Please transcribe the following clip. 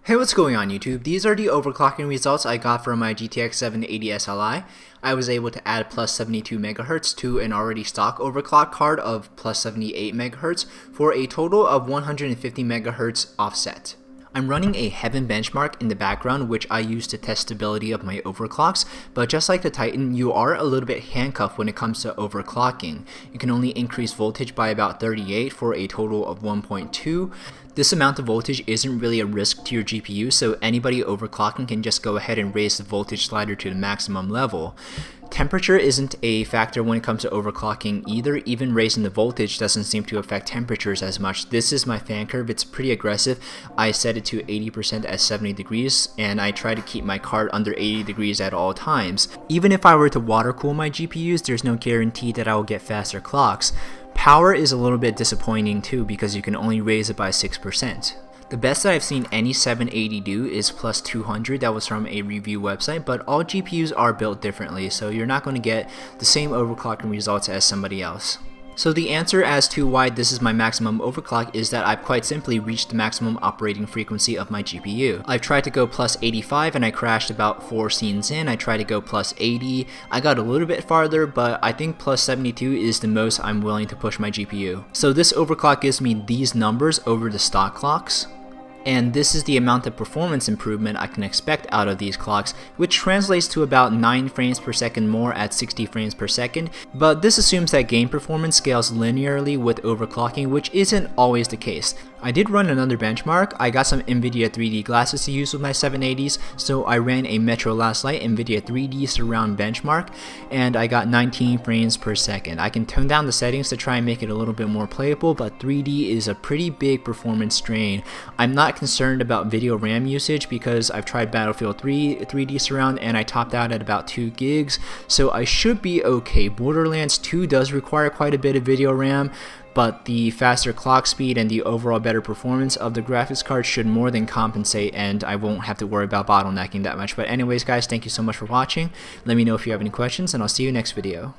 Hey, what's going on YouTube? These are the overclocking results I got from my GTX 780 SLI. I was able to add plus 72 MHz to an already stock overclock card of plus 78 MHz for a total of 150 MHz offset. I'm running a Heaven benchmark in the background, which I use to test stability of my overclocks, but just like the Titan, you are a little bit handcuffed when it comes to overclocking. You can only increase voltage by about 38 for a total of 1.2. This amount of voltage isn't really a risk to your GPU, so anybody overclocking can just go ahead and raise the voltage slider to the maximum level. Temperature isn't a factor when it comes to overclocking either. Even raising the voltage doesn't seem to affect temperatures as much. This is my fan curve. It's pretty aggressive. I set it to 80% at 70 degrees, and I try to keep my card under 80 degrees at all times. Even if I were to water cool my GPUs, there's no guarantee that I will get faster clocks. Power is a little bit disappointing too because you can only raise it by 6%. The best that I've seen any 780 do is plus 200. That was from a review website, but all GPUs are built differently, so you're not going to get the same overclocking results as somebody else. So the answer as to why this is my maximum overclock is that I've quite simply reached the maximum operating frequency of my GPU. I've tried to go plus 85 and I crashed about 4 scenes in. I tried to go plus 80. I got a little bit farther, but I think plus 72 is the most I'm willing to push my GPU. So this overclock gives me these numbers over the stock clocks. And this is the amount of performance improvement I can expect out of these clocks, which translates to about 9 frames per second more at 60 frames per second, but this assumes that game performance scales linearly with overclocking, which isn't always the case. I did run another benchmark. I got some NVIDIA 3D glasses to use with my 780s, so I ran a Metro Last Light NVIDIA 3D surround benchmark, and I got 19 frames per second. I can tone down the settings to try and make it a little bit more playable, but 3D is a pretty big performance drain. I'm not concerned about video RAM usage because I've tried Battlefield 3 3D surround and I topped out at about 2 gigs, so I should be okay. Borderlands 2 does require quite a bit of video RAM, but the faster clock speed and the overall better performance of the graphics card should more than compensate, and I won't have to worry about bottlenecking that much. But anyways guys, thank you so much for watching. Let me know if you have any questions, and I'll see you next video.